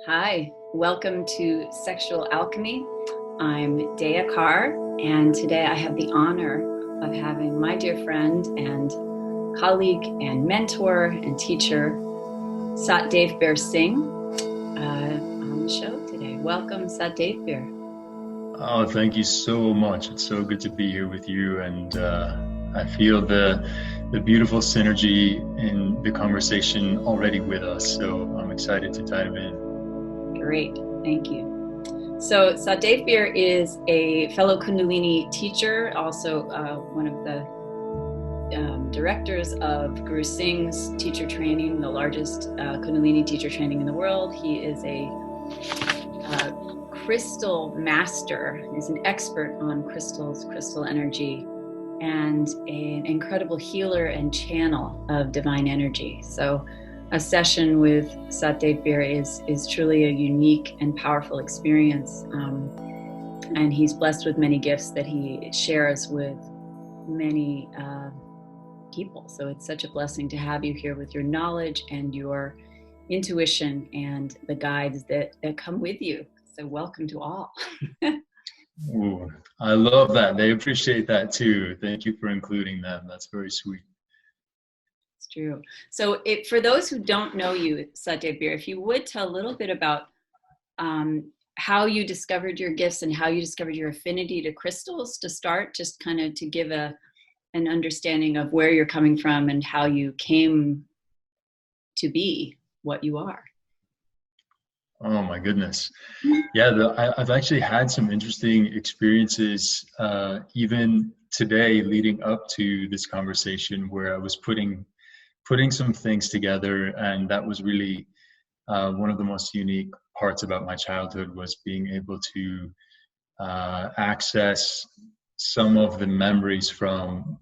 Hi, welcome to Sexual Alchemy. I'm Dea Carr, and today I have the honor of having my dear friend and colleague and mentor and teacher, Sat Devbir Singh, on the show today. Welcome, Sat Devbir. Oh, thank you so much. It's so good to be here with you, and I feel the beautiful synergy in the conversation already with us. So I'm excited to dive in. Great, thank you. So Sat Devbir is a fellow Kundalini teacher, also one of the directors of Guru Singh's teacher training, the largest Kundalini teacher training in the world. He is a crystal master, is an expert on crystals, crystal energy, and an incredible healer and channel of divine energy. So a session with Sat Devbir is truly a unique and powerful experience. And he's blessed with many gifts that he shares with many people. So it's such a blessing to have you here with your knowledge and your intuition and the guides that come with you. So welcome to all. Ooh, I love that. They appreciate that too. Thank you for including them. That's very sweet. It's true. So for those who don't know you, Sat Devbir, if you would tell a little bit about how you discovered your gifts and how you discovered your affinity to crystals to start, just kind of to give an understanding of where you're coming from and how you came to be what you are. Oh my goodness. Yeah, I've actually had some interesting experiences even today leading up to this conversation where I was putting some things together, and that was really one of the most unique parts about my childhood was being able to access some of the memories from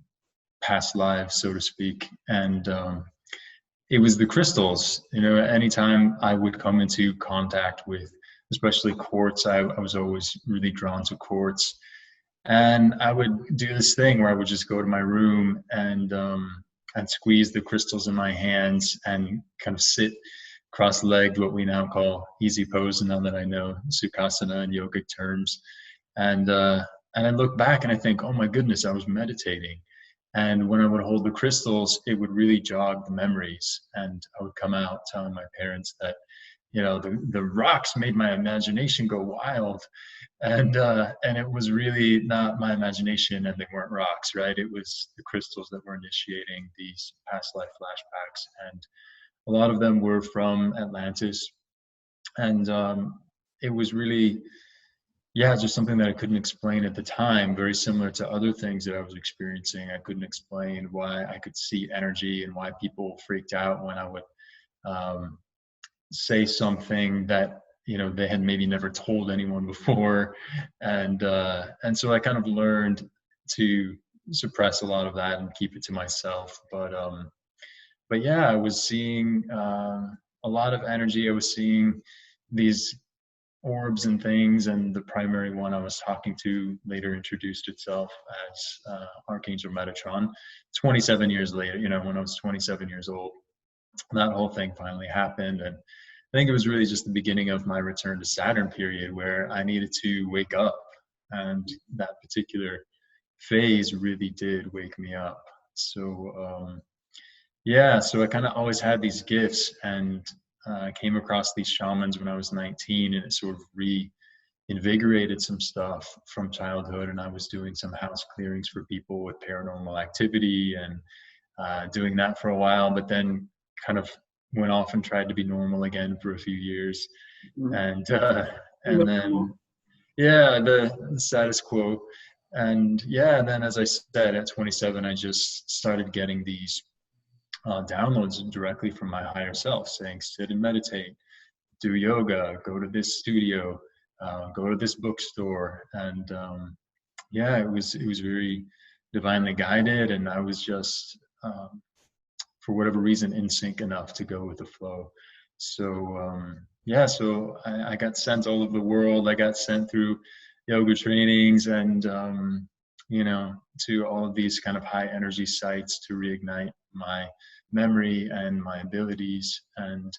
past lives, so to speak. And it was the crystals. Anytime I would come into contact with, especially quartz, I was always really drawn to quartz. And I would do this thing where I would just go to my room and squeeze the crystals in my hands and kind of sit cross-legged, what we now call easy pose, now that I know Sukhasana and yogic terms. And I look back and I think, oh my goodness, I was meditating. And when I would hold the crystals, it would really jog the memories. And I would come out telling my parents that, the rocks made my imagination go wild. And it was really not my imagination, and they weren't rocks, right? It was the crystals that were initiating these past life flashbacks. And a lot of them were from Atlantis. And it was really, just something that I couldn't explain at the time, very similar to other things that I was experiencing. I couldn't explain why I could see energy and why people freaked out when I would say something that, they had maybe never told anyone before. And so I kind of learned to suppress a lot of that and keep it to myself. But yeah, I was seeing a lot of energy. I was seeing these orbs and things, and the primary one I was talking to later introduced itself as Archangel Metatron. 27 years later, when I was 27 years old, that whole thing finally happened. And I think it was really just the beginning of my return to Saturn period, where I needed to wake up. And that particular phase really did wake me up. So so I kind of always had these gifts, and I came across these shamans when I was 19, and it sort of reinvigorated some stuff from childhood. And I was doing some house clearings for people with paranormal activity, and doing that for a while, but then kind of went off and tried to be normal again for a few years. And then the status quo. And then, as I said, at 27, I just started getting these downloads directly from my higher self, saying, sit and meditate, do yoga, go to this studio, go to this bookstore. And it was very divinely guided, and I was just for whatever reason in sync enough to go with the flow. So so I got sent all over the world. I got sent through yoga trainings and to all of these kind of high energy sites to reignite my memory and my abilities. And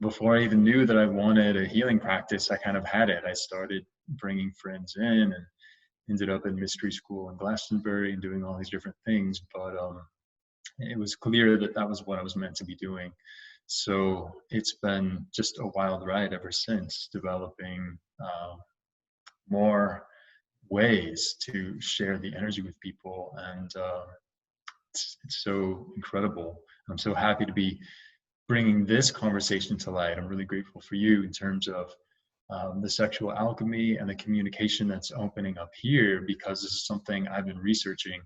before I even knew that I wanted a healing practice, I kind of had it. I started bringing friends in and ended up in mystery school in Glastonbury and doing all these different things. But it was clear that that was what I was meant to be doing. So it's been just a wild ride ever since, developing more ways to share the energy with people. And it's so incredible. I'm so happy to be bringing this conversation to light. I'm really grateful for you in terms of the sexual alchemy and the communication that's opening up here, because this is something I've been researching,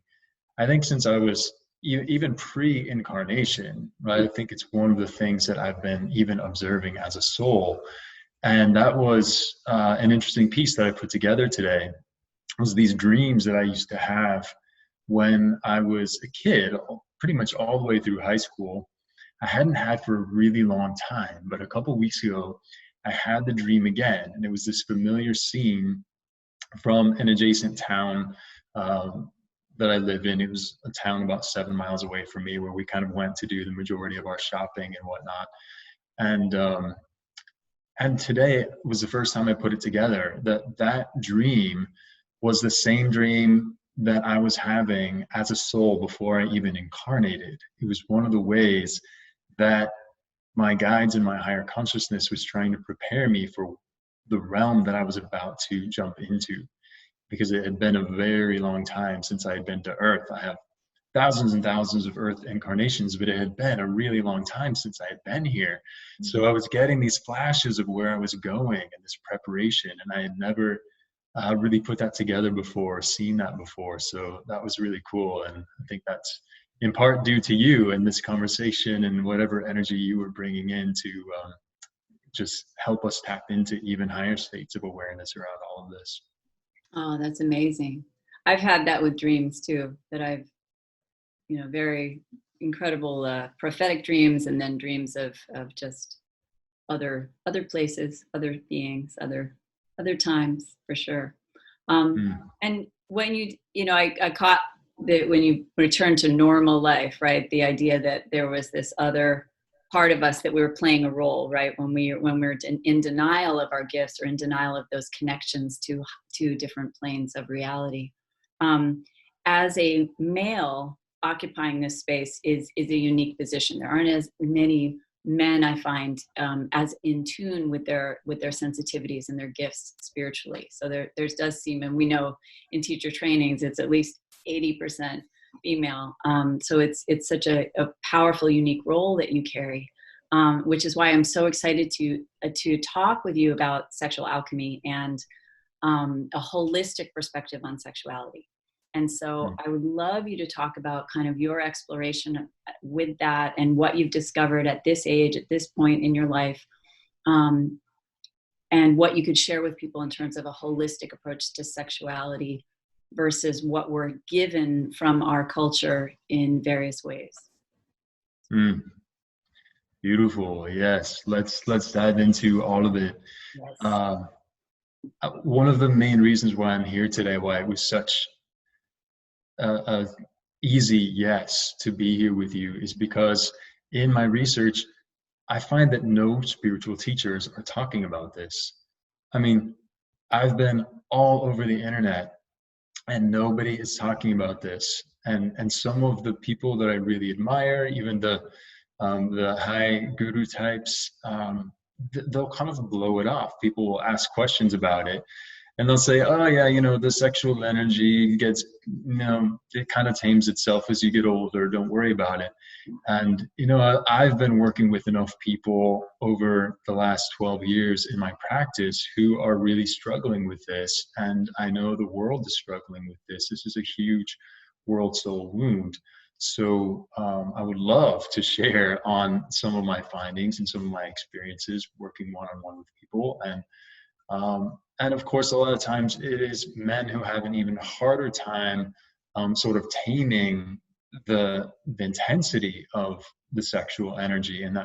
I think, since I was even pre-incarnation, right? I think it's one of the things that I've been even observing as a soul. And that was an interesting piece that I put together today, was these dreams that I used to have when I was a kid, pretty much all the way through high school. I hadn't had for a really long time, but a couple of weeks ago, I had the dream again, and it was this familiar scene from an adjacent town that I live in. It was a town about 7 miles away from me, where we kind of went to do the majority of our shopping and whatnot. And today was the first time I put it together, that dream was the same dream that I was having as a soul before I even incarnated. It was one of the ways that my guides and my higher consciousness was trying to prepare me for the realm that I was about to jump into, because it had been a very long time since I had been to Earth. I have thousands and thousands of Earth incarnations, but it had been a really long time since I had been here. So I was getting these flashes of where I was going and this preparation, and I had never really put that together before, seen that before. So that was really cool. And I think that's in part due to you and this conversation and whatever energy you were bringing in to just help us tap into even higher states of awareness around all of this. Oh, that's amazing. I've had that with dreams too, that I've, very incredible prophetic dreams, and then dreams of just other places, other beings, other times, for sure. And when I caught that when you return to normal life, right? The idea that there was this other part of us that we were playing a role, right? When we're in denial of our gifts, or in denial of those connections to different planes of reality. As a male, occupying this space is a unique position. There aren't as many men, I find, as in tune with their sensitivities and their gifts spiritually. So there does seem, and we know in teacher trainings, it's at least 80% female. So it's such a powerful, unique role that you carry, which is why I'm so excited to talk with you about sexual alchemy and a holistic perspective on sexuality. And so I would love you to talk about kind of your exploration with that, and what you've discovered at this age, at this point in your life, and what you could share with people in terms of a holistic approach to sexuality versus what we're given from our culture in various ways. Beautiful. Yes. Let's dive into all of it. Yes. One of the main reasons why I'm here today, why it was such a easy yes to be here with you, is because in my research, I find that no spiritual teachers are talking about this. I mean, I've been all over the internet and nobody is talking about this. And some of the people that I really admire, even the high guru types, they'll kind of blow it off. People will ask questions about it, and they'll say, oh yeah, the sexual energy gets, it kind of tames itself as you get older. Don't worry about it. And, I've been working with enough people over the last 12 years in my practice who are really struggling with this. And I know the world is struggling with this. This is a huge world soul wound. So I would love to share on some of my findings and some of my experiences working one-on-one with people. And of course, a lot of times it is men who have an even harder time sort of taming the intensity of the sexual energy and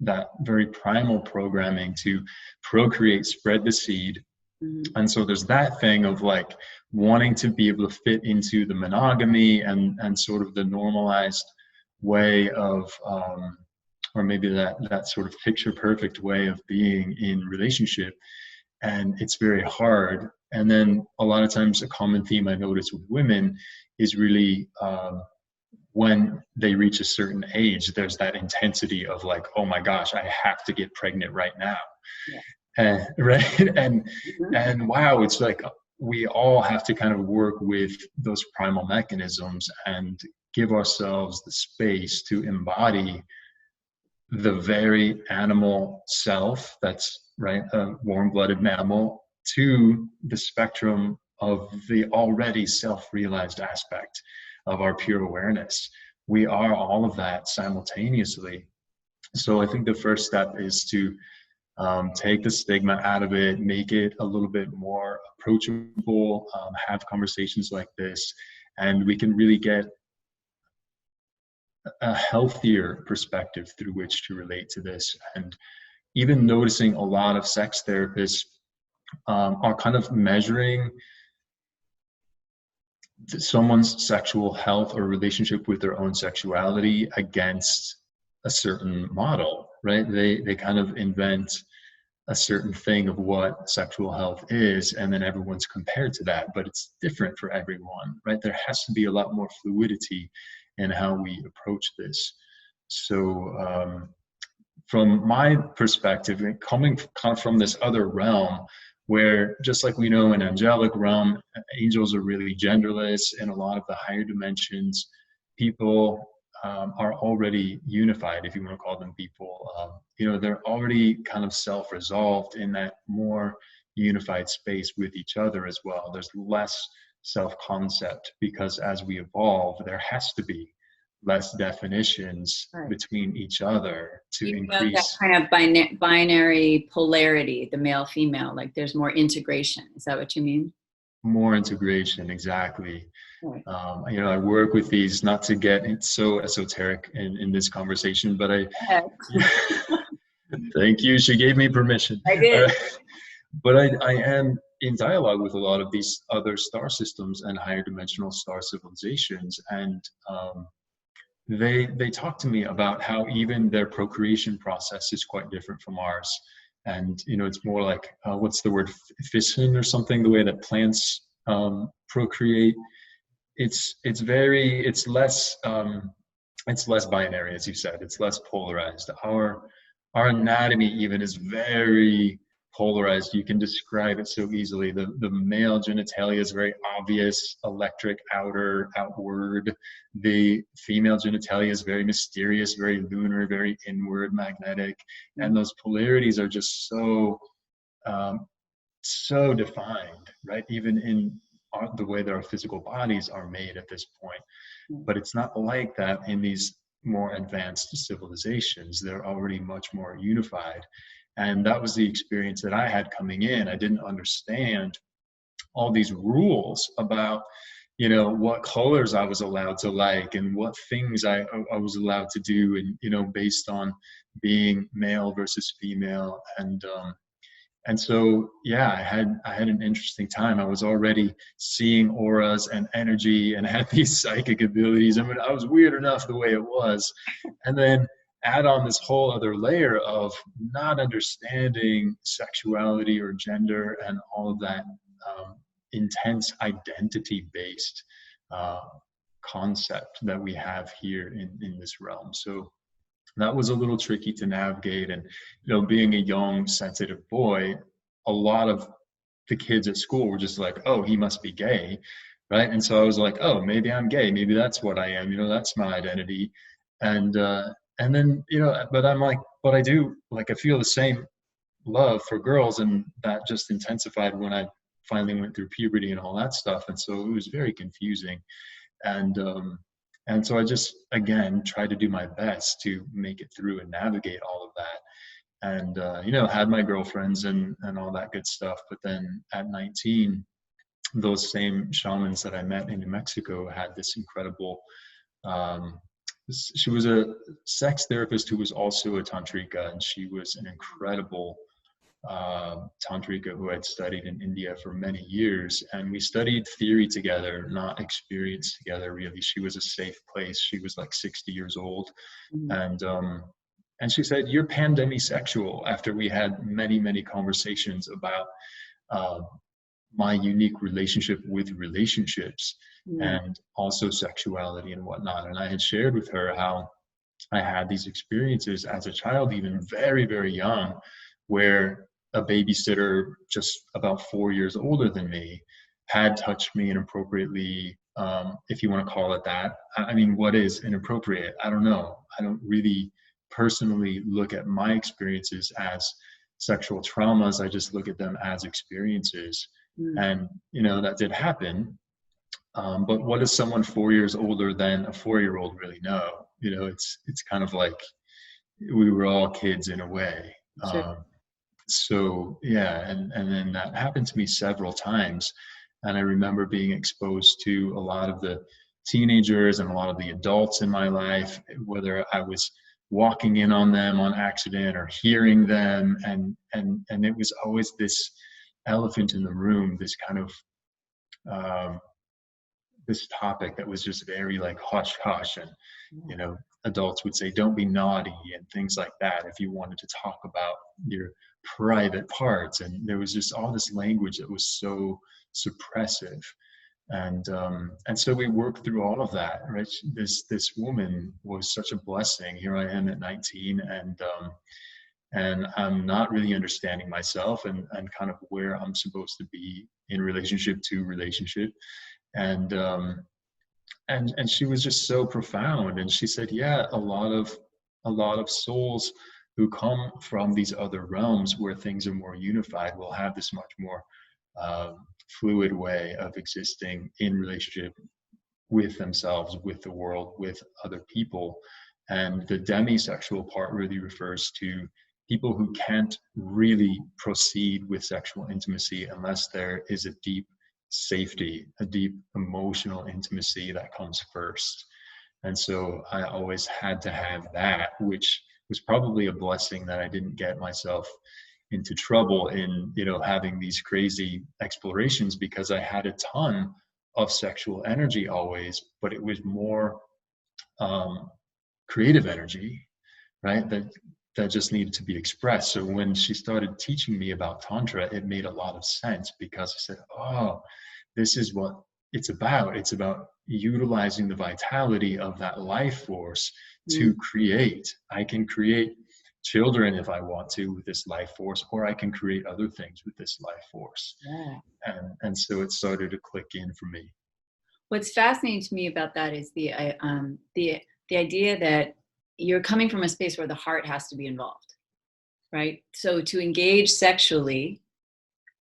that very primal programming to procreate, spread the seed. And so there's that thing of like wanting to be able to fit into the monogamy and sort of the normalized way of or maybe that sort of picture perfect way of being in relationship, and it's very hard. And then a lot of times a common theme I notice with women is really when they reach a certain age, there's that intensity of like, oh my gosh, I have to get pregnant right now. Yeah. And right. And Mhm. and wow, it's like we all have to kind of work with those primal mechanisms and give ourselves the space to embody the very animal self that's right, a warm-blooded mammal, to the spectrum of the already self-realized aspect of our pure awareness. We are all of that simultaneously. So I think the first step is to take the stigma out of it, make it a little bit more approachable, have conversations like this, and we can really get a healthier perspective through which to relate to this. And even noticing a lot of sex therapists are kind of measuring someone's sexual health or relationship with their own sexuality against a certain model, right? They kind of invent a certain thing of what sexual health is, and then everyone's compared to that, but it's different for everyone, right? There has to be a lot more fluidity in how we approach this. So from my perspective, coming kind of from this other realm, where just like we know in angelic realm, angels are really genderless. In a lot of the higher dimensions, people are already unified, if you want to call them people. They're already kind of self-resolved in that more unified space with each other as well. There's less self-concept, because as we evolve, there has to be less definitions Right. between each other to You know that increase kind of binary polarity, the male female, like there's more integration. Is that what you mean? more integration. Exactly. Right. I work with these, not to get so esoteric in this conversation, but thank you. She gave me permission. I did. But I am in dialogue with a lot of these other star systems and higher dimensional star civilizations. And they talk to me about how even their procreation process is quite different from ours. And it's more like what's the word, fission or something, the way that plants procreate. It's less binary, as you said. It's less polarized. Our anatomy even is very polarized. You can describe it so easily. The male genitalia is very obvious, electric, outward. The female genitalia is very mysterious, very lunar, very inward, magnetic. And those polarities are just um, so defined, right? Even in the way that our physical bodies are made at this point. But it's not like that in these more advanced civilizations. They're already much more unified. And that was the experience that I had coming in. I didn't understand all these rules about what colors I was allowed to like, and what things I was allowed to do, and based on being male versus female. And so, yeah, I had an interesting time. I was already seeing auras and energy, and had these psychic abilities. I mean, I was weird enough the way it was. And then add on this whole other layer of not understanding sexuality or gender and all of that intense identity-based uh, concept that we have here in this realm. So that was a little tricky to navigate. And being a young sensitive boy, a lot of the kids at school were just like, oh, he must be gay, right? And so I was like, oh, maybe I'm gay, maybe that's what I am, that's my identity. And then but I'm like, but I do, like, I feel the same love for girls, and that just intensified when I finally went through puberty and all that stuff. And so it was very confusing. And so I just, again, tried to do my best to make it through and navigate all of that. And had my girlfriends and all that good stuff. But then at 19, those same shamans that I met in New Mexico had this incredible she was a sex therapist who was also a tantrika, and she was an incredible tantrika who had studied in India for many years. And we studied theory together, not experience together, really. She was a safe place. She was like 60 years old. And And she said, "You're pandemisexual," after we had many, many conversations about uh, my unique relationship with relationships Mm. and also sexuality and whatnot. And I had shared with her how I had these experiences as a child, even very, very young, where a babysitter just about 4 years older than me had touched me inappropriately, if you want to call it that. I mean, what is inappropriate? I don't know. I don't really personally look at my experiences as sexual traumas. I just look at them as experiences. Mm. And, that did happen. But what does someone 4 years older than a 4-year-old really know? It's kind of like we were all kids in a way. Sure. So yeah, and then that happened to me several times, and I remember being exposed to a lot of the teenagers and a lot of the adults in my life, whether I was walking in on them on accident or hearing them, and it was always this elephant in the room, this kind of um, this topic that was just very like hush hush, and adults would say don't be naughty and things like that if you wanted to talk about your private parts, and there was just all this language that was so suppressive. And so we worked through all of that, right? This woman was such a blessing. Here I am at 19, and I'm not really understanding myself, and kind of where I'm supposed to be in relationship to relationship. And um and and she was just so profound, and she said, yeah, a lot of souls who come from these other realms where things are more unified will have this much more uh, fluid way of existing in relationship with themselves, with the world, with other people. And the demisexual part really refers to people who can't really proceed with sexual intimacy unless there is a deep safety, a deep emotional intimacy that comes first. And so I always had to have that, which was probably a blessing that I didn't get myself into trouble in, having these crazy explorations, because I had a ton of sexual energy always, but it was more um, creative energy, right? That just needed to be expressed. So when she started teaching me about Tantra, it made a lot of sense, because I said, oh, this is what it's about. It's about utilizing the vitality of that life force Mm. to create. I can create children if I want to with this life force, or I can create other things with this life force. Yeah. And so it started to click in for me. What's fascinating to me about that is the idea that you're coming from a space where the heart has to be involved, right? So to engage sexually,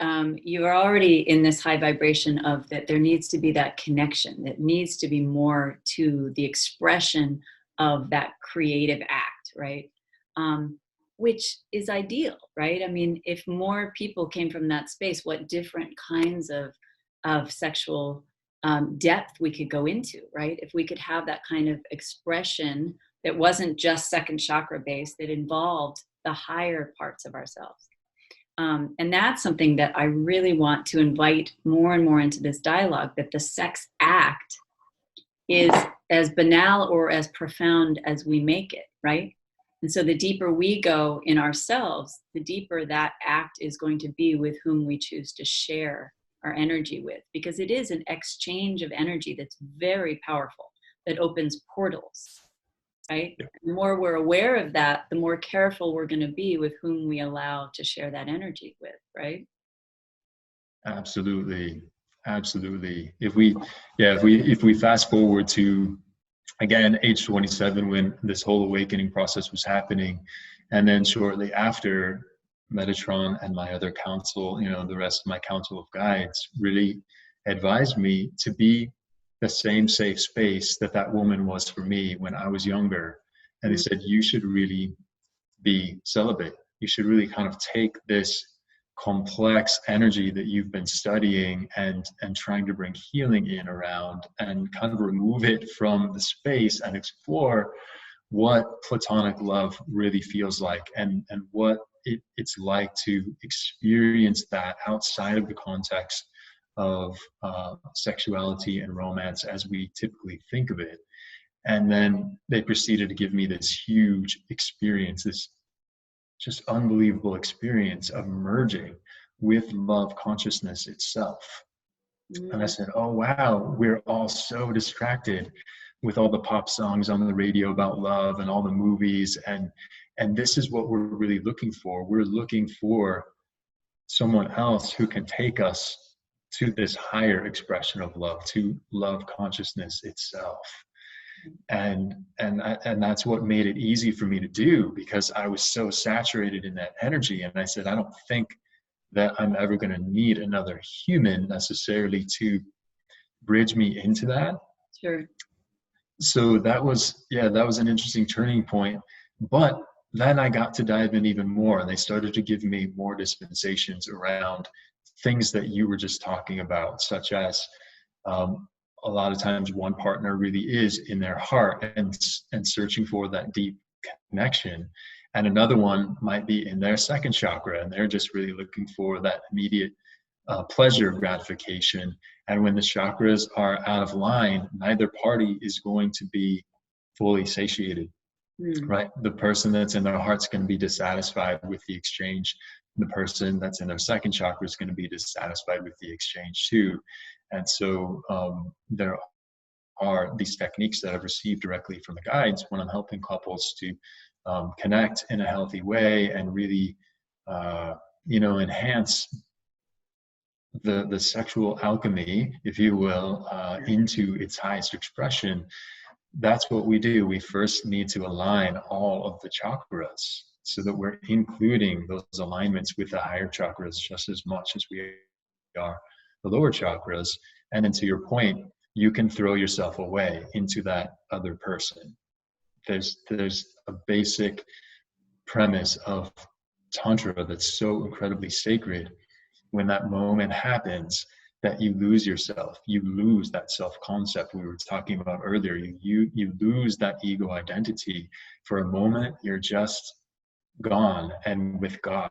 you are already in this high vibration of that there needs to be that connection, that needs to be more to the expression of that creative act, right? Which is ideal, right? I mean, if more people came from that space, what different kinds of sexual depth we could go into, right? If we could have that kind of expression that wasn't just second chakra based, that involved the higher parts of ourselves. And that's something that I really want to invite more and more into this dialogue, that the sex act is as banal or as profound as we make it, right? And so the deeper we go in ourselves, the deeper that act is going to be with whom we choose to share our energy with, because it is an exchange of energy that's very powerful, that opens portals, right? Yeah. The more we're aware of that, the more careful we're going to be with whom we allow to share that energy with, right? Absolutely. Absolutely. If we fast forward to, again, age 27, when this whole awakening process was happening, and then shortly after, Metatron and my other council, the rest of my council of guides really advised me to be the same safe space that woman was for me when I was younger. And they Mm. said, you should really be celibate. You should really kind of take this complex energy that you've been studying and trying to bring healing in around, and kind of remove it from the space and explore what platonic love really feels like, and what it's like to experience that outside of the context of sexuality and romance as we typically think of it. And then they proceeded to give me this huge experience, this just unbelievable experience of merging with love consciousness itself. And I said, oh, wow, we're all so distracted with all the pop songs on the radio about love and all the movies. And this is what we're really looking for. We're looking for someone else who can take us to this higher expression of love, to love consciousness itself. And that's what made it easy for me to do, because I was so saturated in that energy. And I said, I don't think that I'm ever going to need another human necessarily to bridge me into that. Sure. So that was an interesting turning point. But then I got to dive in even more, and they started to give me more dispensations around things that you were just talking about, such as a lot of times one partner really is in their heart and searching for that deep connection. And another one might be in their second chakra, and they're just really looking for that immediate pleasure gratification. And when the chakras are out of line, neither party is going to be fully satiated, right? The person that's in their heart's going to be dissatisfied with the exchange. The person that's in their second chakra is going to be dissatisfied with the exchange too. And so there are these techniques that I've received directly from the guides when I'm helping couples to connect in a healthy way and really, enhance the sexual alchemy, if you will, into its highest expression. That's what we do. We first need to align all of the chakras so that we're including those alignments with the higher chakras just as much as we are the lower chakras. And then to your point, you can throw yourself away into that other person. There's a basic premise of Tantra that's so incredibly sacred. When that moment happens, that you lose yourself, you lose that self-concept we were talking about earlier. You lose that ego identity. For a moment, you're just gone, and with God,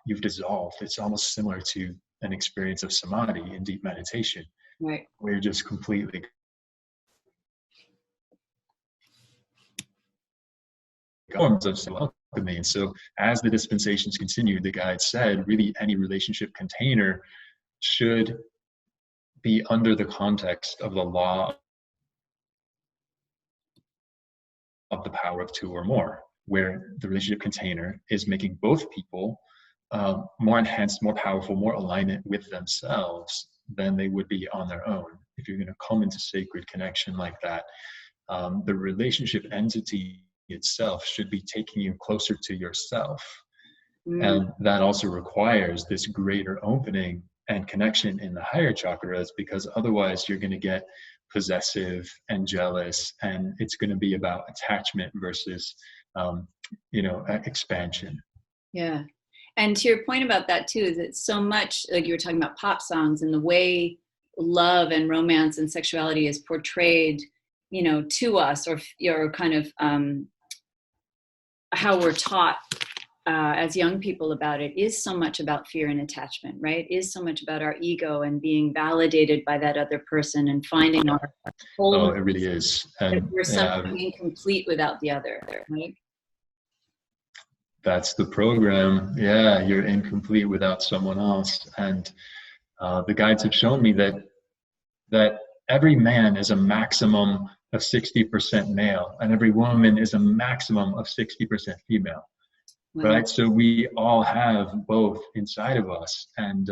you've dissolved. It's almost similar to an experience of samadhi in deep meditation, right? Where you're just completely forms of self-alchemy. And so as the dispensations continued, the guide said, really any relationship container should be under the context of the law of the power of two or more, where the relationship container is making both people more enhanced, more powerful, more alignment with themselves than they would be on their own. If you're going to come into sacred connection like that, the relationship entity itself should be taking you closer to yourself. And that also requires this greater opening and connection in the higher chakras, because otherwise you're going to get possessive and jealous, and it's going to be about attachment versus expansion. Yeah. And to your point about that too, is it's so much like you were talking about pop songs and the way love and romance and sexuality is portrayed, to us, or kind of how we're taught as young people about it is so much about fear and attachment, right? Is so much about our ego and being validated by that other person and finding our whole. Oh, it really is. And we're somehow incomplete without the other, right? That's the program. Yeah, you're incomplete without someone else. And the guides have shown me that every man is a maximum of 60% male, and every woman is a maximum of 60% female. Wow. Right? So we all have both inside of us, and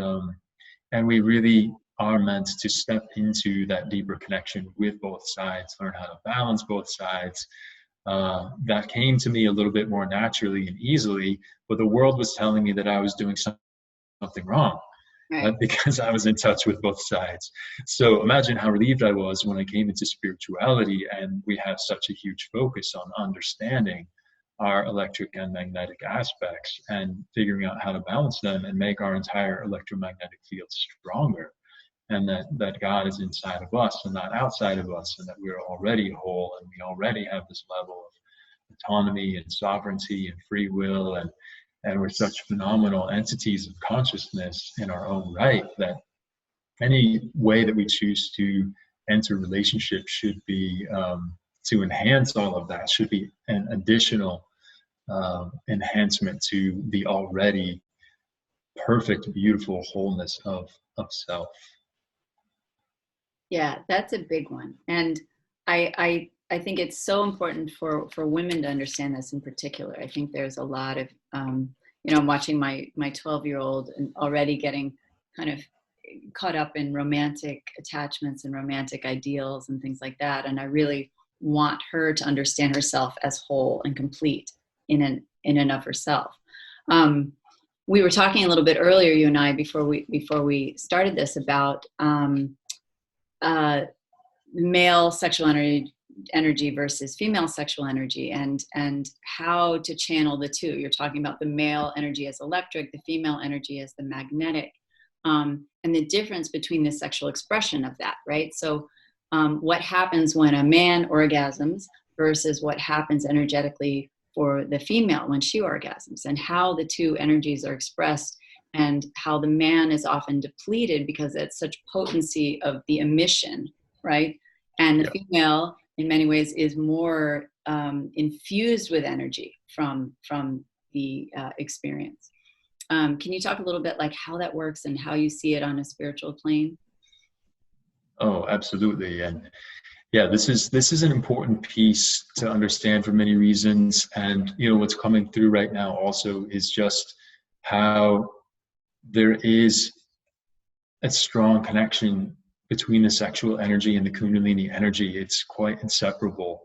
we really are meant to step into that deeper connection with both sides, learn how to balance both sides. That came to me a little bit more naturally and easily, but the world was telling me that I was doing something wrong. Right. Because I was in touch with both sides. So imagine how relieved I was when I came into spirituality, and we have such a huge focus on understanding our electric and magnetic aspects and figuring out how to balance them and make our entire electromagnetic field stronger, and that God is inside of us and not outside of us, and that we're already whole and we already have this level of autonomy and sovereignty and free will, and we're such phenomenal entities of consciousness in our own right, that any way that we choose to enter relationship should be to enhance all of that should be an additional enhancement to the already perfect, beautiful wholeness of self. Yeah, that's a big one. And I think it's so important for women to understand this in particular. I think there's a lot of, I'm watching my 12-year-old and already getting kind of caught up in romantic attachments and romantic ideals and things like that. And I really want her to understand herself as whole and complete in and of herself. We were talking a little bit earlier, you and I, before we started this, about male sexual energy versus female sexual energy, and how to channel the two. You're talking about the male energy as electric, the female energy as the magnetic, and the difference between the sexual expression of that, right? So what happens when a man orgasms versus what happens energetically for the female when she orgasms, and how the two energies are expressed, and how the man is often depleted because it's such potency of the emission, right? And the female, in many ways, is more infused with energy from the experience. Can you talk a little bit like how that works and how you see it on a spiritual plane? Oh, absolutely. And yeah, this is an important piece to understand for many reasons. And what's coming through right now also is just how there is a strong connection between the sexual energy and the Kundalini energy. It's quite inseparable.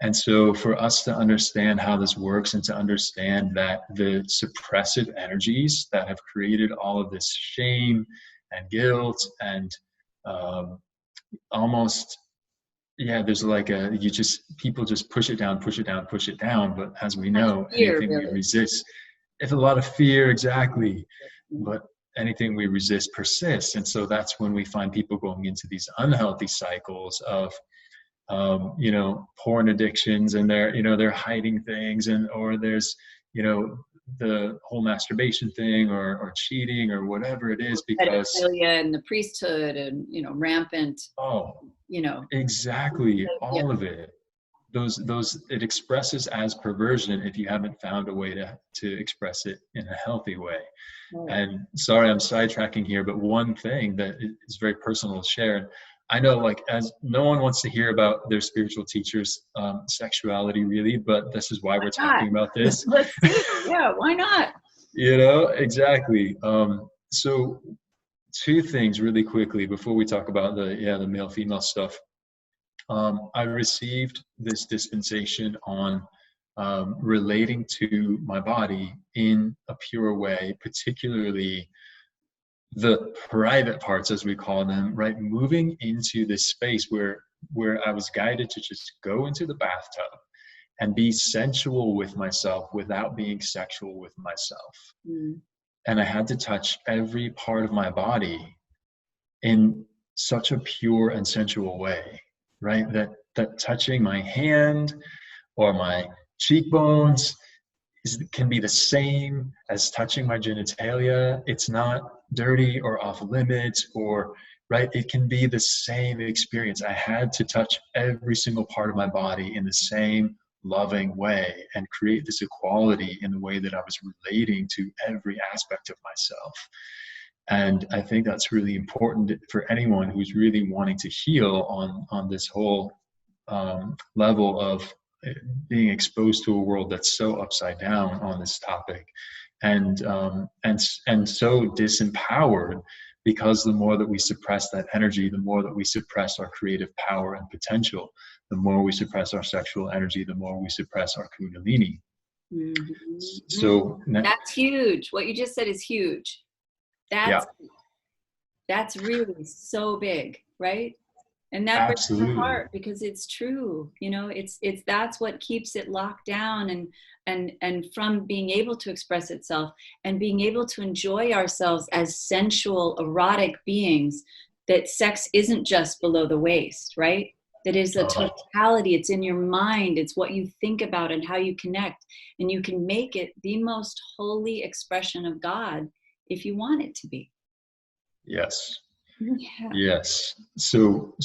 And so for us to understand how this works, and to understand that the suppressive energies that have created all of this shame and guilt and almost, there's like people just push it down, push it down, push it down. But as we know, anything we resist, it's a lot of fear, exactly. But anything we resist persists. And so that's when we find people going into these unhealthy cycles of, porn addictions, and they're hiding things, or there's, the whole masturbation thing, or cheating, or whatever it is, because pedophilia and the priesthood, and rampant. Exactly, all of it. Those it expresses as perversion if you haven't found a way to express it in a healthy way. And sorry, I'm sidetracking here, but one thing that is very personal to share, and I know, like, as no one wants to hear about their spiritual teacher's sexuality, really, but this is why we're talking about this. Let's do it. Yeah, why not? Exactly. So two things really quickly before we talk about the male female stuff. I received this dispensation on relating to my body in a pure way, particularly the private parts, as we call them, right? Moving into this space where I was guided to just go into the bathtub and be sensual with myself without being sexual with myself. And I had to touch every part of my body in such a pure and sensual way, right? That touching my hand or my cheekbones can be the same as touching my genitalia. It's not dirty or off limits, or right. It can be the same experience. I had to touch every single part of my body in the same loving way and create this equality in the way that I was relating to every aspect of myself. And I think that's really important for anyone who's really wanting to heal on this whole level of being exposed to a world that's so upside down on this topic, and so disempowered, because the more that we suppress that energy, the more that we suppress our creative power and potential. The more we suppress our sexual energy, the more we suppress our Kundalini. So that's huge. What you just said is huge. That's really so big, right? And that breaks my heart, because it's true. It's that's what keeps it locked down, and from being able to express itself and being able to enjoy ourselves as sensual, erotic beings. That sex isn't just below the waist, right? That is a totality. It's in your mind. It's what you think about and how you connect. And you can make it the most holy expression of God if you want it to be. Yes. Yeah. Yes. So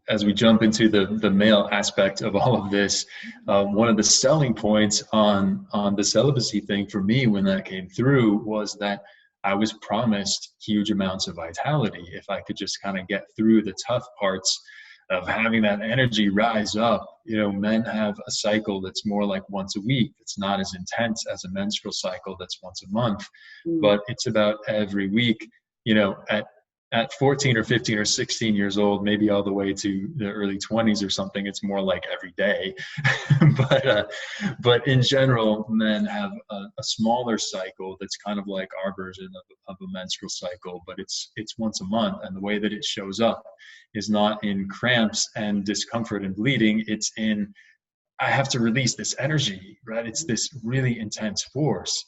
as we jump into the male aspect of all of this, one of the selling points on the celibacy thing for me when that came through was that I was promised huge amounts of vitality if I could just kind of get through the tough parts of having that energy rise up. You know, men have a cycle that's more like once a week. It's not as intense as a menstrual cycle that's once a month, Mm. but it's about every week. You know, at 14 or 15 or 16 years old, maybe all the way to the early 20s or something, it's more like every day. But in general, men have a smaller cycle that's kind of like our version of a menstrual cycle, but it's once a month. And the way that it shows up is not in cramps and discomfort and bleeding. It's in, I have to release this energy, right? It's this really intense force.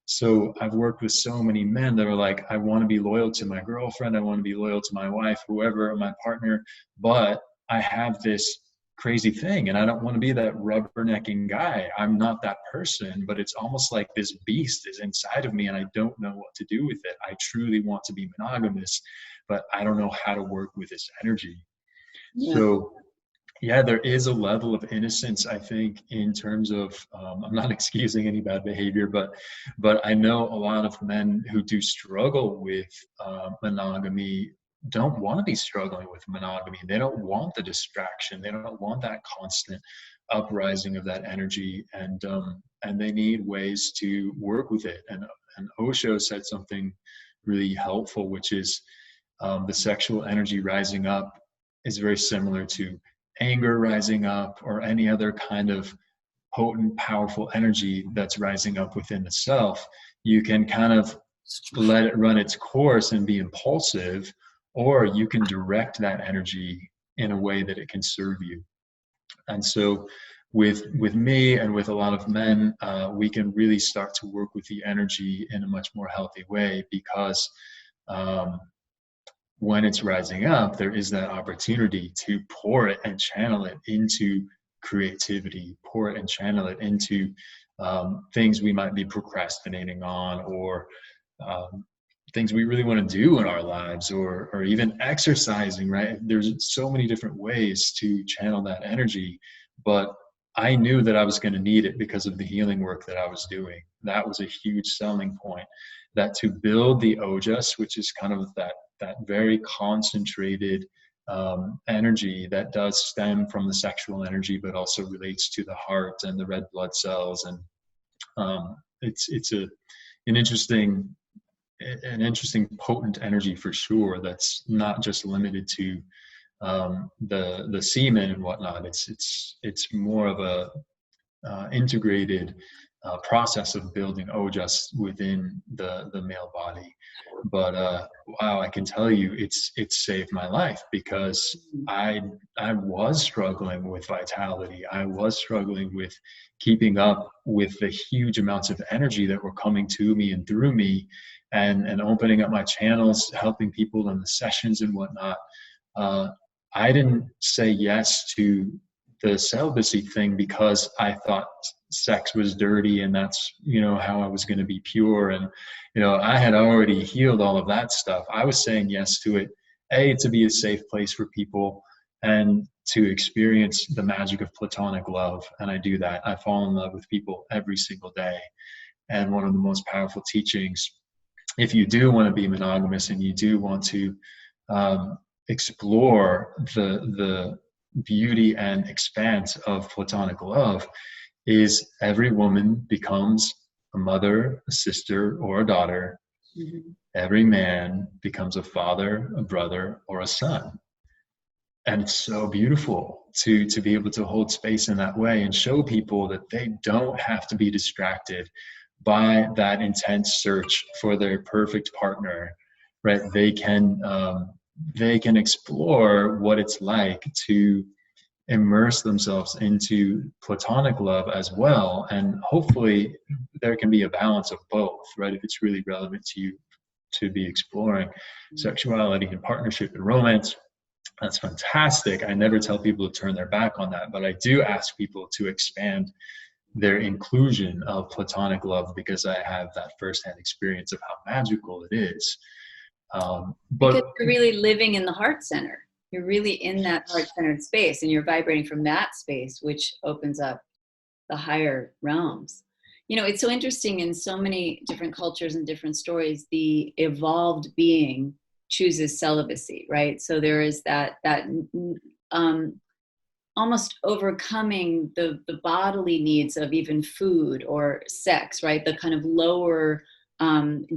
So I've worked with so many men that are like, I want to be loyal to my girlfriend, I want to be loyal to my wife, whoever, my partner, but I have this crazy thing and I don't want to be that rubbernecking guy. I'm not that person, but it's almost like this beast is inside of me and I don't know what to do with it. I truly want to be monogamous, but I don't know how to work with this energy. Yeah. So yeah, there is a level of innocence, I think, in terms of, I'm not excusing any bad behavior, but I know a lot of men who do struggle with monogamy don't want to be struggling with monogamy. They don't want the distraction. They don't want that constant uprising of that energy, and they need ways to work with it. And Osho said something really helpful, which is the sexual energy rising up is very similar to anger rising up or any other kind of potent, powerful energy that's rising up within the self. You can kind of let it run its course and be impulsive, or you can direct that energy in a way that it can serve you. And so with me and with a lot of men, we can really start to work with the energy in a much more healthy way because um, when it's rising up, there is that opportunity to pour it and channel it into creativity, pour it and channel it into things we might be procrastinating on, or um, things we really want to do in our lives, or even exercising, right? There's so many different ways to channel that energy, but I knew that I was going to need it because of the healing work that I was doing. That was a huge selling point, that to build the ojas, which is kind of that very concentrated energy that does stem from the sexual energy, but also relates to the heart and the red blood cells. And it's an interesting potent energy for sure. That's not just limited to the semen and whatnot. It's more of a integrated process of building ojas within the male body. But wow, I can tell you, it's saved my life because I was struggling with vitality. I was struggling with keeping up with the huge amounts of energy that were coming to me and through me, and opening up my channels, helping people in the sessions and whatnot. Uh, I didn't say yes to the celibacy thing because I thought sex was dirty and that's, how I was going to be pure. And, I had already healed all of that stuff. I was saying yes to it, to be a safe place for people and to experience the magic of platonic love. And I do that. I fall in love with people every single day. And one of the most powerful teachings, if you do want to be monogamous and you do want to explore the beauty and expanse of platonic love, is every woman becomes a mother, a sister, or a daughter. Mm-hmm. Every man becomes a father, a brother, or a son. And it's so beautiful to be able to hold space in that way and show people that they don't have to be distracted by that intense search for their perfect partner, right? They can explore what it's like to immerse themselves into platonic love as well. And hopefully there can be a balance of both, right? If it's really relevant to you to be exploring sexuality and partnership and romance, that's fantastic. I never tell people to turn their back on that, but I do ask people to expand their inclusion of platonic love because I have that firsthand experience of how magical it is. Because But you're really living in the heart center. You're really in that heart-centered space, and you're vibrating from that space, which opens up the higher realms. You know, it's so interesting in so many different cultures and different stories, the evolved being chooses celibacy, right? So there is that um, almost overcoming the bodily needs of even food or sex, right? The kind of lower,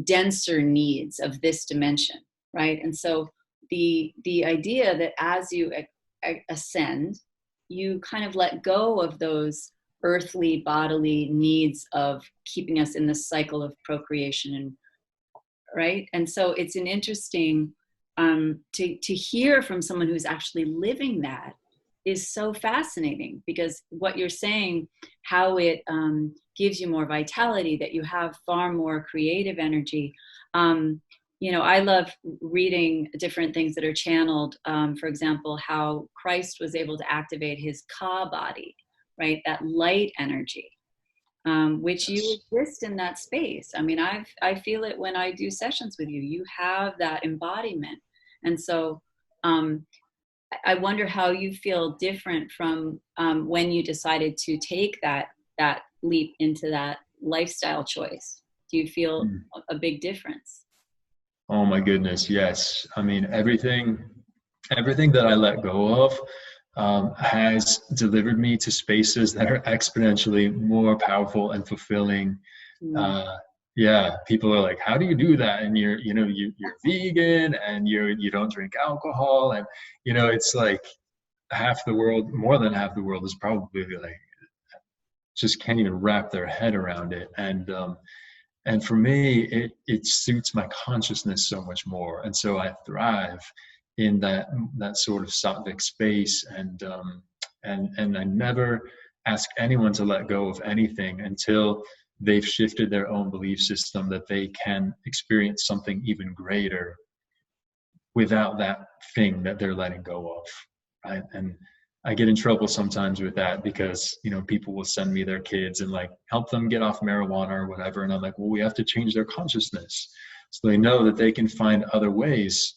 denser needs of this dimension, right? And so the idea that as you ascend, you kind of let go of those earthly bodily needs of keeping us in the cycle of procreation, and right. And so it's an interesting, to hear from someone who's actually living that is so fascinating, because what you're saying, how it gives you more vitality, that you have far more creative energy. You know, I love reading different things that are channeled. For example, how Christ was able to activate his Ka body, right? That light energy, which you exist in that space. I mean, I feel it when I do sessions with you. You have that embodiment, and so I wonder how you feel different from when you decided to take that leap into that lifestyle choice. Do you feel a big difference? oh my goodness, yes. I mean, everything that I let go of has delivered me to spaces that are exponentially more powerful and fulfilling. Mm. Uh, yeah, people are like, "How do you do that?" And you're vegan and you don't drink alcohol, and it's like half the world, more than half the world, is probably like just can't even wrap their head around it. And for me, it suits my consciousness so much more, and so I thrive in that sort of sattvic space. And I never ask anyone to let go of anything until they've shifted their own belief system that they can experience something even greater without that thing that they're letting go of, right? And I get in trouble sometimes with that, because people will send me their kids and like help them get off marijuana or whatever, and I'm like, well, we have to change their consciousness so they know that they can find other ways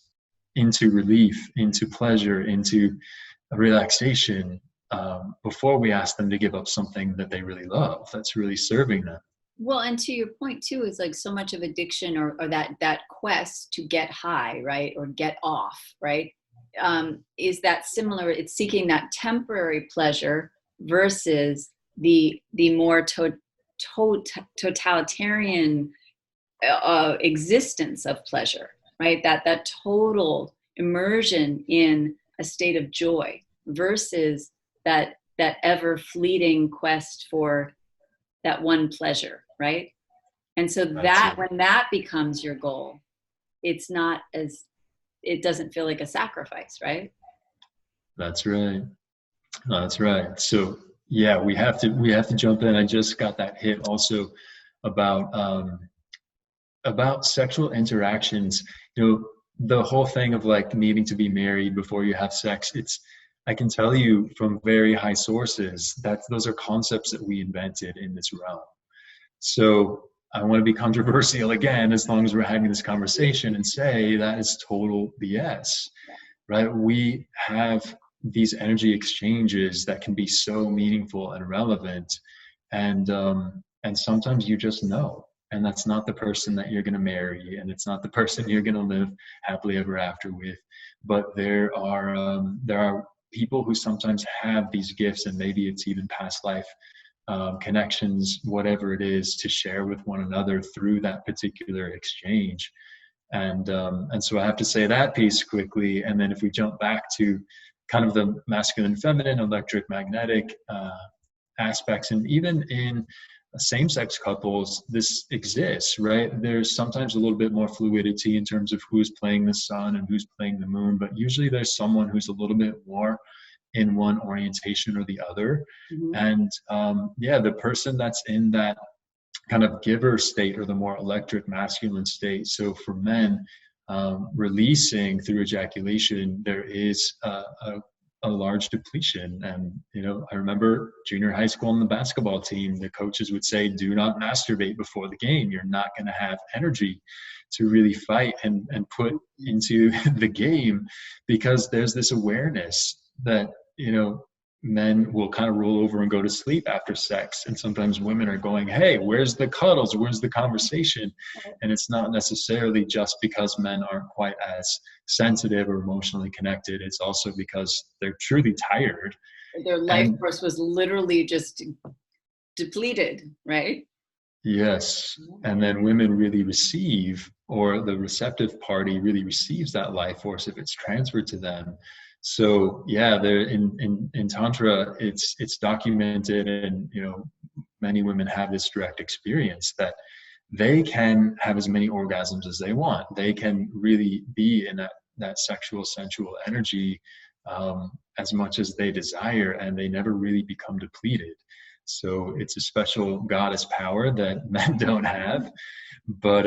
into relief, into pleasure, into relaxation, before we ask them to give up something that they really love, that's really serving them. Well, and to your point too, is like so much of addiction, or that quest to get high, right, or get off, right, is that similar? It's seeking that temporary pleasure versus the more totalitarian existence of pleasure, right? That total immersion in a state of joy versus that ever fleeting quest for that one pleasure, right? And so That's that it. when that becomes your goal, it's not as, it doesn't feel like a sacrifice, right? That's right. That's right. So yeah, we have to jump in. I just got that hit also about sexual interactions. The whole thing of like needing to be married before you have sex. I can tell you from very high sources that those are concepts that we invented in this realm. So I want to be controversial again, as long as we're having this conversation, and say that is total BS, right? We have these energy exchanges that can be so meaningful and relevant, and sometimes you just know, and that's not the person that you're going to marry, and it's not the person you're going to live happily ever after with. But there are people who sometimes have these gifts, and maybe it's even past life connections, whatever it is, to share with one another through that particular exchange. And so I have to say that piece quickly, and then if we jump back to kind of the masculine, feminine, electric, magnetic aspects, and even in same-sex couples, this exists, right? There's sometimes a little bit more fluidity in terms of who's playing the sun and who's playing the moon, but usually there's someone who's a little bit more in one orientation or the other. Mm-hmm. And yeah, the person that's in that kind of giver state, or the more electric masculine state. So for men, releasing through ejaculation, there is a large depletion. And, I remember junior high school on the basketball team, the coaches would say, do not masturbate before the game. You're not going to have energy to really fight and put into the game, because there's this awareness that, men will kind of roll over and go to sleep after sex. And sometimes women are going, hey, where's the cuddles? Where's the conversation? And it's not necessarily just because men aren't quite as sensitive or emotionally connected. It's also because they're truly tired. Their life force was literally just depleted, right? Yes. And then women really receive, or the receptive party really receives that life force if it's transferred to them. So yeah, there in Tantra, it's documented, and many women have this direct experience that they can have as many orgasms as they want. They can really be in that sexual, sensual energy as much as they desire, and they never really become depleted. So it's a special goddess power that men don't have. But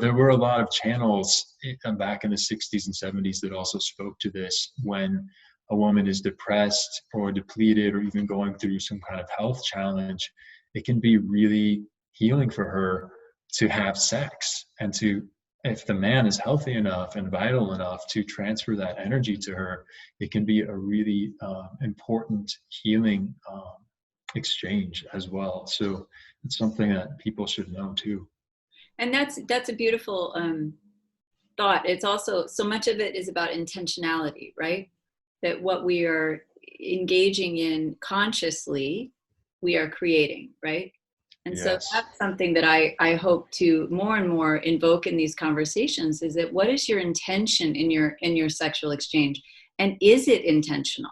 there were a lot of channels back in the 60s and 70s that also spoke to this. When a woman is depressed or depleted or even going through some kind of health challenge, it can be really healing for her to have sex, and if the man is healthy enough and vital enough to transfer that energy to her, it can be a really important healing exchange as well. So it's something that people should know too. And that's a beautiful thought. It's also, so much of it is about intentionality, right? That what we are engaging in consciously, we are creating, right? And Yes. So that's something that I hope to more and more invoke in these conversations, is that what is your intention in your sexual exchange? And is it intentional,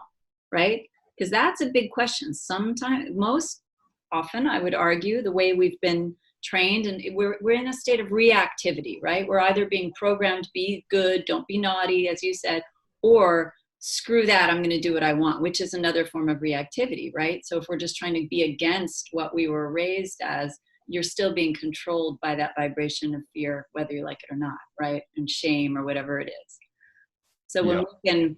right? Because that's a big question. Sometimes, most often, I would argue, the way we've been trained, and we're in a state of reactivity, right? We're either being programmed, be good, don't be naughty, as you said, or screw that, I'm going to do what I want, which is another form of reactivity, right? So if we're just trying to be against what we were raised as, you're still being controlled by that vibration of fear, whether you like it or not, right? And shame, or whatever it is. So when we can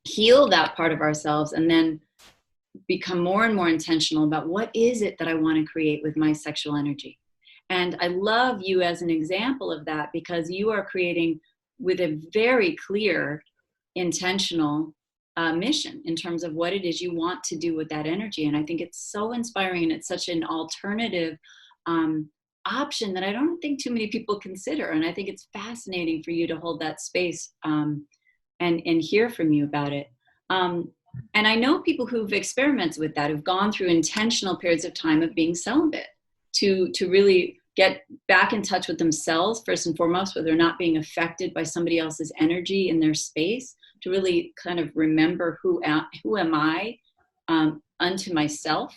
heal that part of ourselves and then become more and more intentional about what is it that I want to create with my sexual energy. And I love you as an example of that, because you are creating with a very clear, intentional mission in terms of what it is you want to do with that energy. And I think it's so inspiring, and it's such an alternative option that I don't think too many people consider. And I think it's fascinating for you to hold that space and hear from you about it. And I know people who've experimented with that, who've gone through intentional periods of time of being celibate to really get back in touch with themselves, first and foremost, where they're not being affected by somebody else's energy in their space, to really kind of remember who am I unto myself.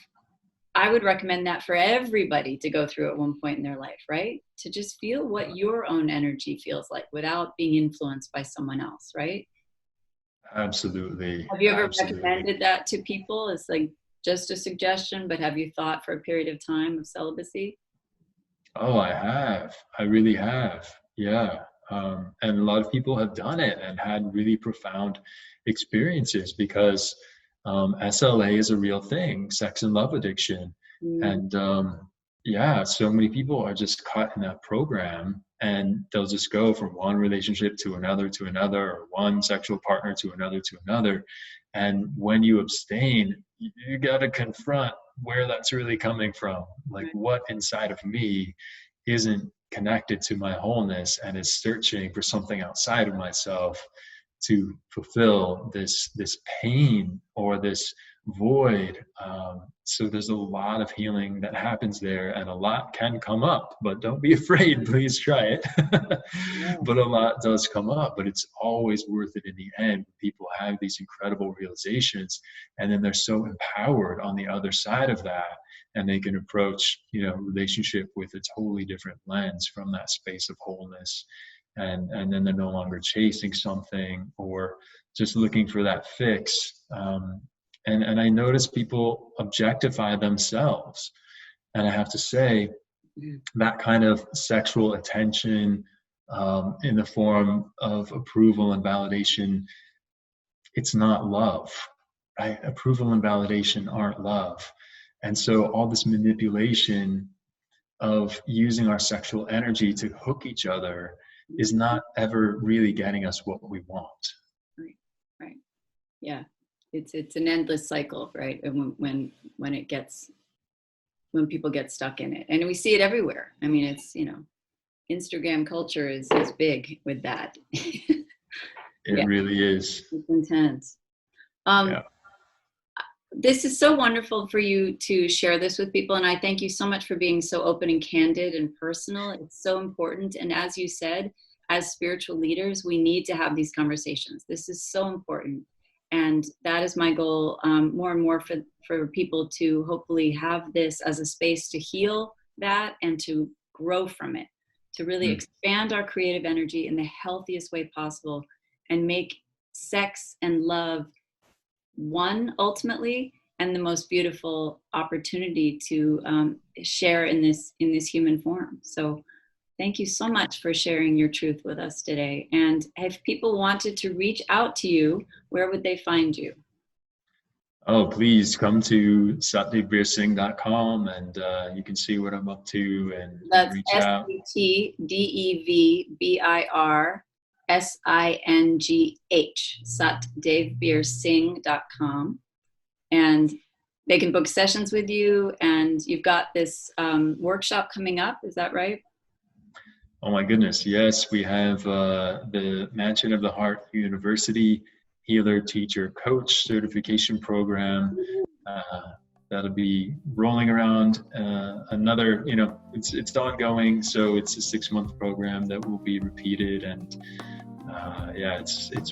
I would recommend that for everybody to go through at one point in their life, right? To just feel what your own energy feels like without being influenced by someone else, right? Absolutely. Have you ever recommended that to people? It's like just a suggestion, but have you thought for a period of time of celibacy? Oh, I have. I really have. Yeah. And a lot of people have done it and had really profound experiences, because SLA is a real thing, sex and love addiction. And so many people are just caught in that program, and they'll just go from one relationship to another, or one sexual partner to another. And when you abstain, you got to confront where that's really coming from. Like, what inside of me isn't connected to my wholeness and is searching for something outside of myself to fulfill this pain or this void. So there's a lot of healing that happens there, and a lot can come up, but don't be afraid. Please try it. But a lot does come up, but it's always worth it in the end. People have these incredible realizations, and then they're so empowered on the other side of that, and they can approach, relationship with a totally different lens from that space of wholeness. And then they're no longer chasing something or just looking for that fix. And I notice people objectify themselves. And I have to say, that kind of sexual attention in the form of approval and validation, it's not love. right? Approval and validation aren't love. And so all this manipulation of using our sexual energy to hook each other is not ever really getting us what we want. Right. Right. Yeah. It's an endless cycle, right? And when it gets, when people get stuck in it, and we see it everywhere. I mean, it's, Instagram culture is big with that. It really is. It's intense. Yeah. This is so wonderful for you to share this with people. And I thank you so much for being so open and candid and personal. It's so important. And as you said, as spiritual leaders, we need to have these conversations. This is so important. And that is my goal, more and more for people to hopefully have this as a space to heal that and to grow from it, to really expand our creative energy in the healthiest way possible and make sex and love one ultimately, and the most beautiful opportunity to share in this human form. So thank you so much for sharing your truth with us today. And if people wanted to reach out to you, where would they find you? Oh, please come to satdevbirsing.com and you can see what I'm up to and reach out. SatDevbirsingh, satdevbirsing.com. And they can book sessions with you. And you've got this workshop coming up. Is that right? Oh my goodness. Yes, we have the Mansion of the Heart University Healer Teacher Coach Certification Program. That'll be rolling around another, it's ongoing. So it's a 6-month program that will be repeated. And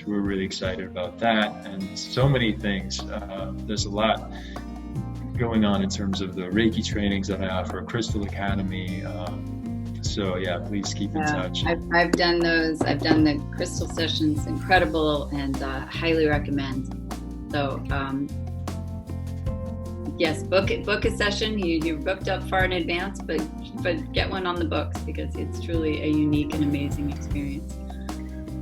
we're really excited about that. And so many things. There's a lot going on in terms of the Reiki trainings that I offer, Crystal Academy. So yeah, please keep in touch. I've done those. I've done the crystal sessions, incredible, and highly recommend. So yes, book a session. You're booked up far in advance, but get one on the books because it's truly a unique and amazing experience.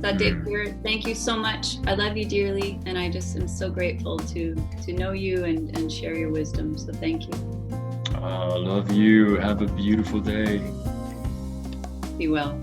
Sat Devbir, thank you so much. I love you dearly, and I just am so grateful to know you and share your wisdom. So thank you. Love you. Have a beautiful day. Be well.